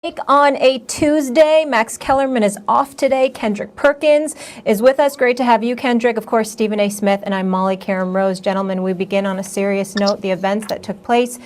On a Tuesday, Max Kellerman is off today. Kendrick Perkins is with us. Great to have you, Kendrick. Of course, Stephen A. Smith, and I'm Molly Karam Rose. Gentlemen, we begin on a serious note, the events that took place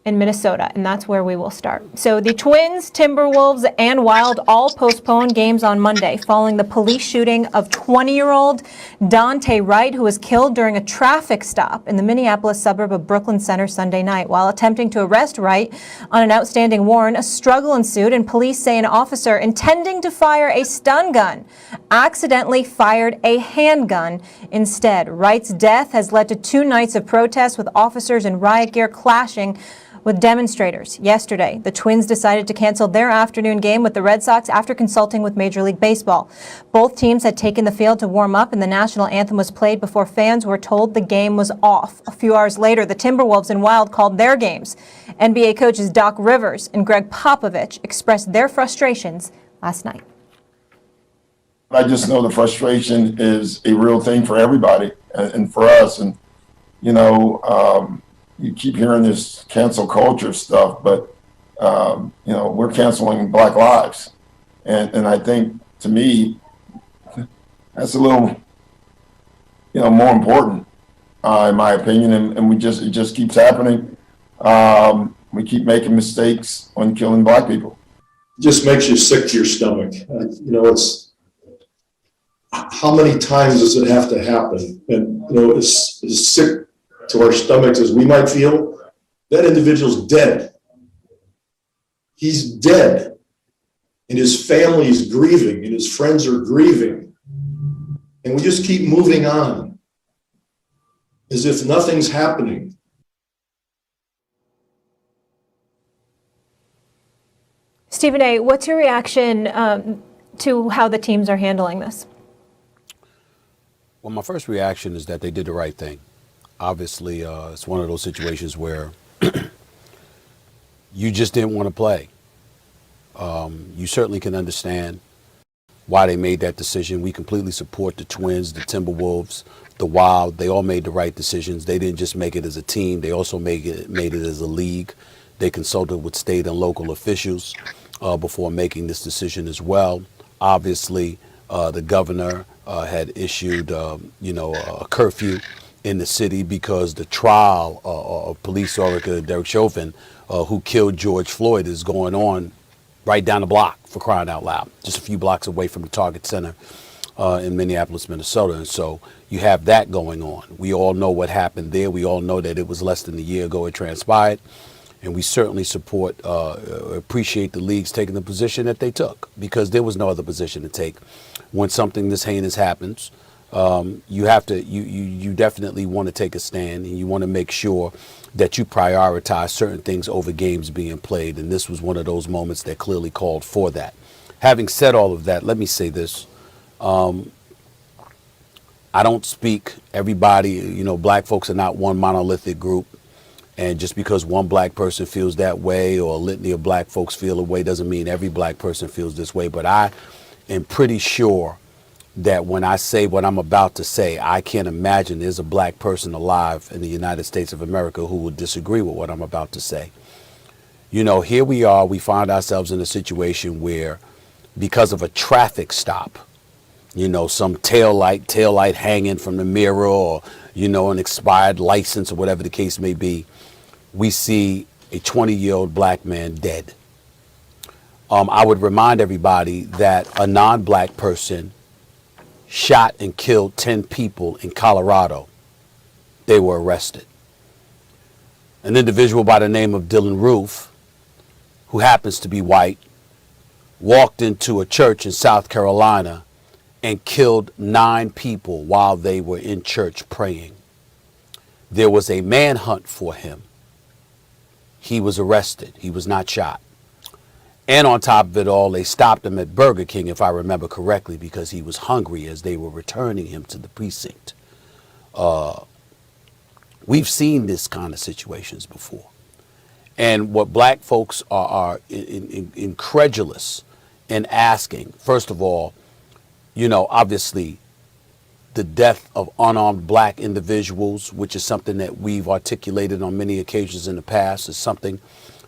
in Minnesota, and that's where we will start. So the Twins, Timberwolves, and Wild all postponed games on Monday following the police shooting of 20-year-old Dante Wright, who was killed during a traffic stop in the Minneapolis suburb of Brooklyn Center Sunday night. While attempting to arrest Wright on an outstanding warrant, a struggle ensued, and police say an officer intending to fire a stun gun accidentally fired a handgun instead. Wright's death has led to 2 nights of protests, with officers in riot gear clashing with demonstrators. Yesterday, the Twins decided to cancel their afternoon game with the Red Sox after consulting with Major League Baseball. Both teams had taken the field to warm up, and the national anthem was played before fans were told the game was off. A few hours later, the Timberwolves and Wild called their games. NBA coaches Doc Rivers and Greg Popovich expressed their frustrations last night. I just know the frustration is a real thing for everybody and for us. And, you keep hearing this cancel culture stuff, but, we're canceling Black lives. And I think, to me, that's a little, more important, in my opinion. And it just keeps happening. We keep making mistakes on killing Black people. It just makes you sick to your stomach. It's how many times does it have to happen? And, as sick to our stomachs as we might feel, that individual's dead. He's dead. And his family is grieving, and his friends are grieving. And we just keep moving on as if nothing's happening. Stephen A., what's your reaction to how the teams are handling this? Well, my first reaction is that they did the right thing. Obviously, it's one of those situations where you just didn't want to play. You certainly can understand why they made that decision. We completely support the Twins, the Timberwolves, the Wild. They all made the right decisions. They didn't just make it as a team. They also made it as a league. They consulted with state and local officials before making this decision as well. Obviously, the governor had issued, a curfew in the city because the trial of police officer Derek Chauvin, who killed George Floyd, is going on right down the block, for crying out loud, just a few blocks away from the Target Center in Minneapolis, Minnesota. And so you have that going on. We all know what happened there. We all know that it was less than a year ago it transpired. And we certainly appreciate the leagues taking the position that they took, because there was no other position to take. When something this heinous happens, you definitely want to take a stand, and you want to make sure that you prioritize certain things over games being played. And this was one of those moments that clearly called for that. Having said all of that, let me say this. I don't speak everybody, Black folks are not one monolithic group. And just because one Black person feels that way, or a litany of Black folks feel a way, doesn't mean every Black person feels this way. But I am pretty sure that when I say what I'm about to say, I can't imagine there's a Black person alive in the United States of America who would disagree with what I'm about to say. Here we are, we find ourselves in a situation where, because of a traffic stop, some tail light hanging from the mirror, or, an expired license, or whatever the case may be, we see a 20-year-old Black man dead. I would remind everybody that a non-Black person shot and killed 10 people in Colorado. They were arrested. An individual by the name of Dylan Roof, who happens to be white, walked into a church in South Carolina and killed 9 people while they were in church praying. There was a manhunt for him. He was arrested. He was not shot. And on top of it all, they stopped him at Burger King, if I remember correctly, because he was hungry as they were returning him to the precinct. We've seen this kind of situations before. And what Black folks are incredulous in asking, first of all, obviously, the death of unarmed Black individuals, which is something that we've articulated on many occasions in the past, is something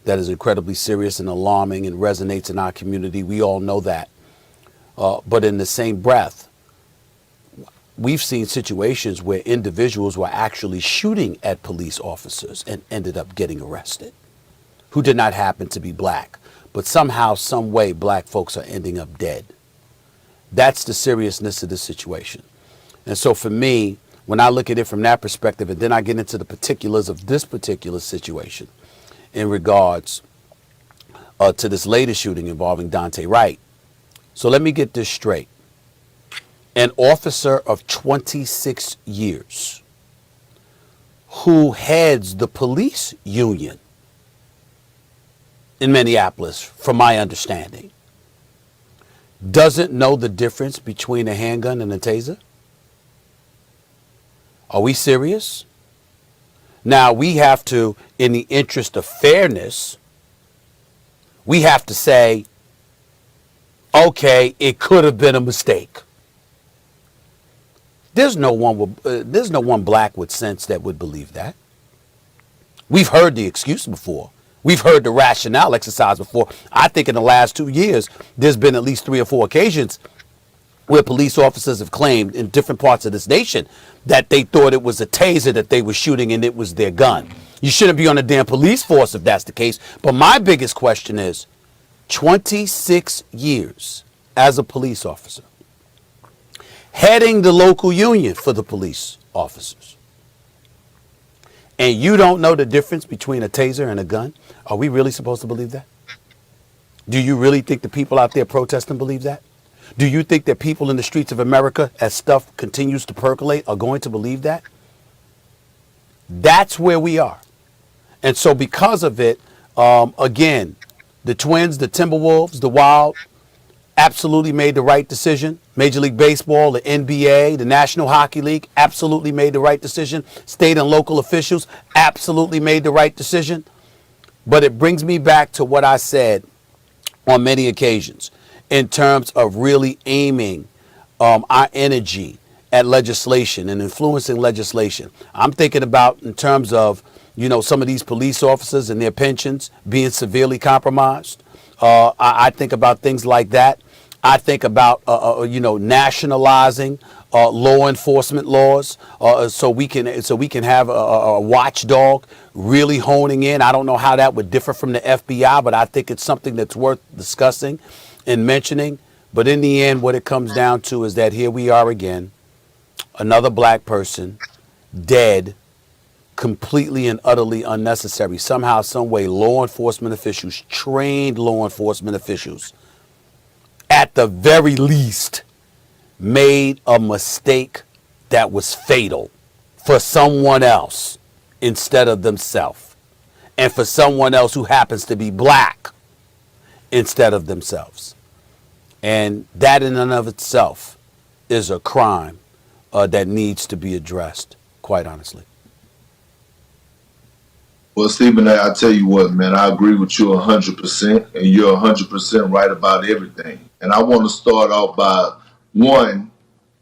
that is incredibly serious and alarming and resonates in our community. We all know that. But in the same breath, we've seen situations where individuals were actually shooting at police officers and ended up getting arrested who did not happen to be black. But somehow, some way, black folks are ending up dead. That's the seriousness of the situation. And so for me, when I look at it from that perspective, and then I get into the particulars of this particular situation in regards to this latest shooting involving Dante Wright. So let me get this straight. An officer of 26 years who heads the police union in Minneapolis, from my understanding, doesn't know the difference between a handgun and a taser? Are we serious? Now, we have to, in the interest of fairness, we have to say, okay, it could have been a mistake. There's no one black with sense that would believe that. We've heard the excuse before. We've heard the rationale exercised before. I think in the last 2 years, there's been at least 3 or 4 occasions where police officers have claimed in different parts of this nation that they thought it was a taser that they were shooting and it was their gun. You shouldn't be on the damn police force if that's the case. But my biggest question is, 26 years as a police officer, heading the local union for the police officers, and you don't know the difference between a taser and a gun? Are we really supposed to believe that? Do you really think the people out there protesting believe that? Do you think that people in the streets of America, as stuff continues to percolate, are going to believe that? That's where we are. And so because of it, again, the Twins, the Timberwolves, the Wild, absolutely made the right decision. Major League Baseball, the NBA, the National Hockey League, absolutely made the right decision. State and local officials absolutely made the right decision. But it brings me back to what I said on many occasions in terms of really aiming our energy at legislation and influencing legislation. I'm thinking about in terms of, some of these police officers and their pensions being severely compromised. I think about things like that. I think about, nationalizing law enforcement laws so we can have a watchdog really honing in. I don't know how that would differ from the FBI, but I think it's something that's worth discussing and mentioning. But in the end, what it comes down to is that here we are again, another black person dead, completely and utterly unnecessary. Somehow, some way, law enforcement officials, trained law enforcement officials, at the very least, made a mistake that was fatal for someone else instead of themselves, and for someone else who happens to be black instead of themselves. And that in and of itself is a crime that needs to be addressed, quite honestly. Well, Stephen, I tell you what, man, I agree with you 100%, and you're 100% right about everything. And I want to start off by, one,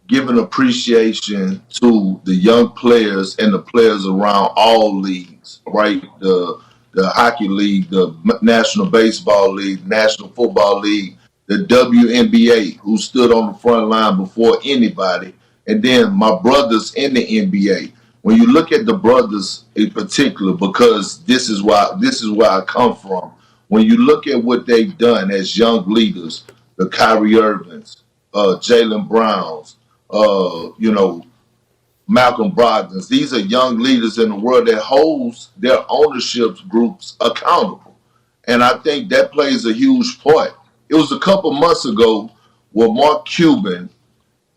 giving appreciation to the young players and the players around all leagues, right? The Hockey League, the National Baseball League, National Football League, the WNBA, who stood on the front line before anybody, and then my brothers in the NBA. When you look at the brothers in particular, because this is where I come from. When you look at what they've done as young leaders, the Kyrie Irvings, Jaylen Browns, Malcolm Brogdons, these are young leaders in the world that holds their ownership groups accountable. And I think that plays a huge part. It was a couple months ago where Mark Cuban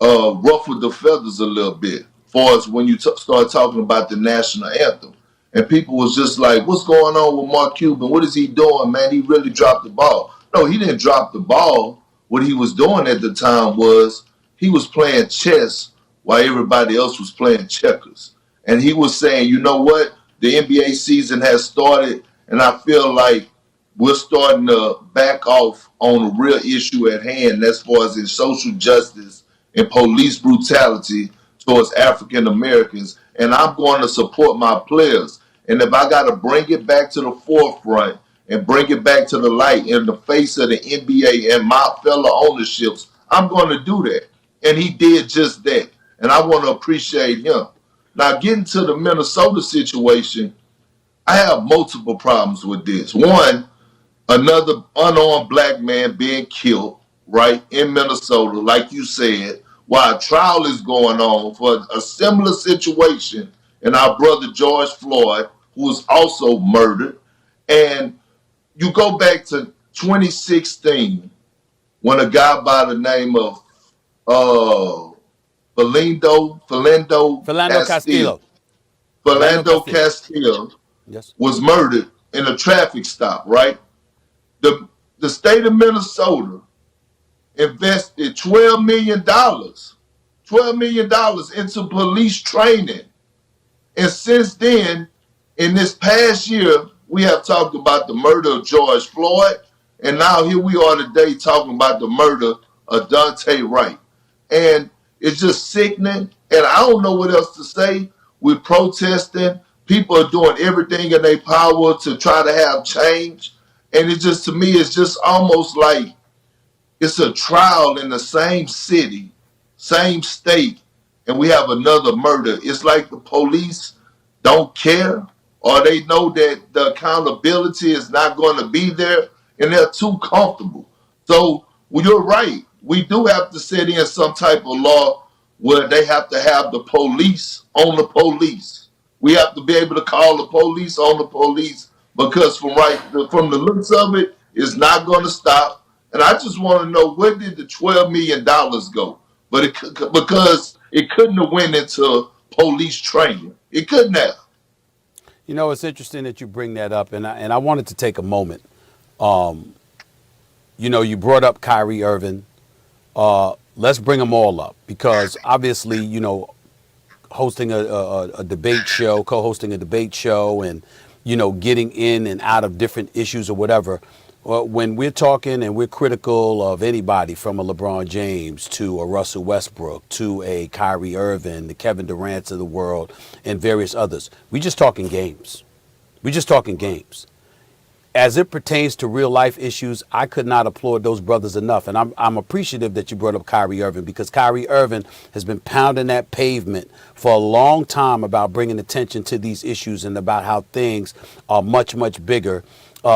ruffled the feathers a little bit far as when you start talking about the national anthem. And people was just like, what's going on with Mark Cuban? What is he doing, man? He really dropped the ball. No, he didn't drop the ball. What he was doing at the time was he was playing chess while everybody else was playing checkers. And he was saying, you know what? The NBA season has started, and I feel like we're starting to back off on the real issue at hand as far as in social justice and police brutality towards African Americans, and I'm going to support my players. And if I got to bring it back to the forefront and bring it back to the light in the face of the NBA and my fellow ownerships, I'm going to do that. And he did just that. And I want to appreciate him. Now, getting to the Minnesota situation, I have multiple problems with this. One, another unarmed black man being killed, right, in Minnesota, like you said, while a trial is going on for a similar situation in our brother George Floyd, who was also murdered. And you go back to 2016 when a guy by the name of Philando Castillo. Philando Philando Castillo. Castile Yes. was murdered in a traffic stop, right? The state of Minnesota invested $12 million, $12 million into police training. And since then, in this past year, we have talked about the murder of George Floyd. And now here we are today talking about the murder of Dante Wright. And it's just sickening. And I don't know what else to say. We're protesting. People are doing everything in their power to try to have change. And it just, to me, it's just almost like it's a trial in the same city, same state, and we have another murder. It's like the police don't care, or they know that the accountability is not going to be there, and they're too comfortable. So, well, you're right. We do have to set in some type of law where they have to have the police on the police. We have to be able to call the police on the police, because from the looks of it, it's not going to stop. And I just want to know, where did the $12 million go? But because it couldn't have went into police training. It couldn't have. You know, it's interesting that you bring that up, and I wanted to take a moment. You know, you brought up Kyrie Irving. Let's bring them all up, because obviously, you know, hosting a debate show, co-hosting a debate show, and, you know, getting in and out of different issues or whatever. Well, when we're talking and we're critical of anybody, from a LeBron James to a Russell Westbrook to a Kyrie Irving, the Kevin Durant's of the world, and various others, we just talking games. We just talking games. As it pertains to real life issues, I could not applaud those brothers enough. And I'm appreciative that you brought up Kyrie Irving, because Kyrie Irving has been pounding that pavement for a long time about bringing attention to these issues and about how things are much, much bigger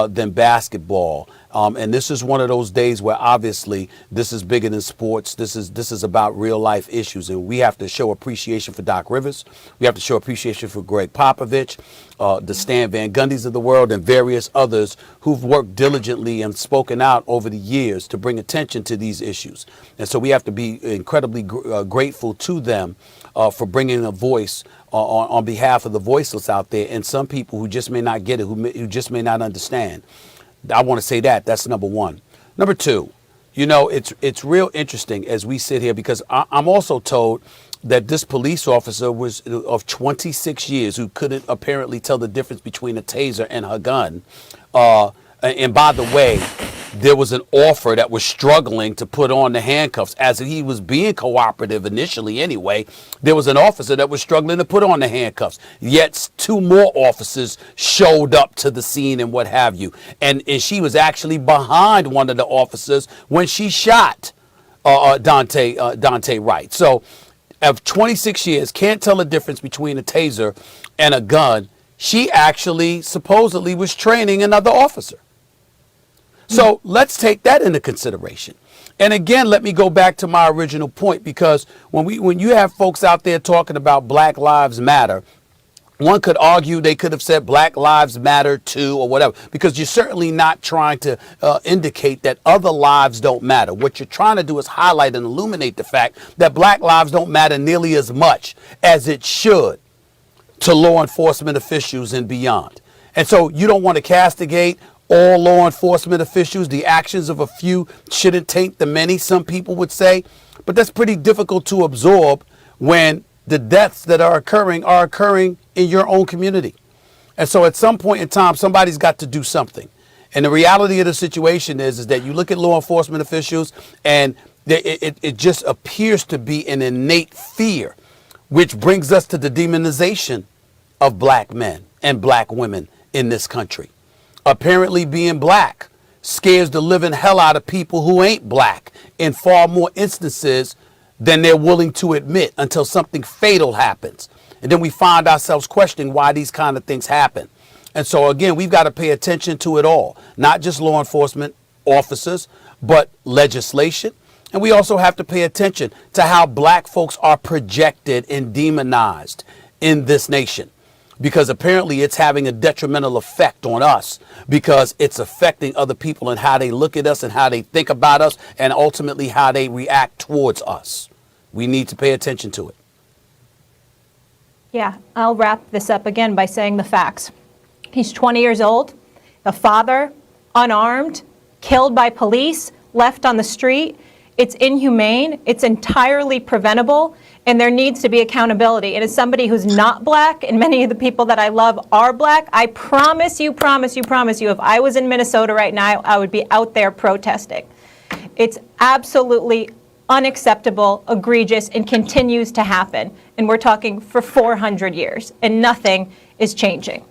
than basketball. And this is one of those days where obviously this is bigger than sports. This is about real life issues. And we have to show appreciation for Doc Rivers. We have to show appreciation for Greg Popovich, the Stan Van Gundys of the world, and various others who've worked diligently and spoken out over the years to bring attention to these issues. And so we have to be incredibly grateful to them for bringing a voice on behalf of the voiceless out there, and some people who just may not get it, who just may not understand. I want to say that's number one. Number two, you know, it's real interesting as we sit here, because I'm also told that this police officer was of 26 years who couldn't apparently tell the difference between a taser and a gun. And by the way, there was an officer that was struggling to put on the handcuffs, as he was being cooperative initially anyway. There was an officer that was struggling to put on the handcuffs, yet two more officers showed up to the scene and what have you. And she was actually behind one of the officers when she shot Dante Wright. So of 26 years, can't tell the difference between a taser and a gun. She actually supposedly was training another officer. So let's take that into consideration. And again, let me go back to my original point, because when you have folks out there talking about Black Lives Matter, one could argue they could have said Black Lives Matter too, or whatever, because you're certainly not trying to indicate that other lives don't matter. What you're trying to do is highlight and illuminate the fact that Black lives don't matter nearly as much as it should to law enforcement officials and beyond. And so you don't want to castigate all law enforcement officials. The actions of a few shouldn't taint the many, some people would say. But that's pretty difficult to absorb when the deaths that are occurring in your own community. And so at some point in time, somebody's got to do something. And the reality of the situation is that you look at law enforcement officials, and it just appears to be an innate fear, which brings us to the demonization of black men and black women in this country. Apparently being black scares the living hell out of people who ain't black in far more instances than they're willing to admit until something fatal happens. And then we find ourselves questioning why these kind of things happen. And so again, we've got to pay attention to it all, not just law enforcement officers, but legislation. And we also have to pay attention to how black folks are projected and demonized in this nation, because apparently it's having a detrimental effect on us, because it's affecting other people and how they look at us and how they think about us and ultimately how they react towards us. We need to pay attention to it. Yeah, I'll wrap this up again by saying the facts. He's 20 years old, a father, unarmed, killed by police, left on the street. It's inhumane, it's entirely preventable, and there needs to be accountability. And as somebody who's not black, and many of the people that I love are black, I promise you, if I was in Minnesota right now, I would be out there protesting. It's absolutely unacceptable, egregious, and continues to happen. And we're talking for 400 years, and nothing is changing.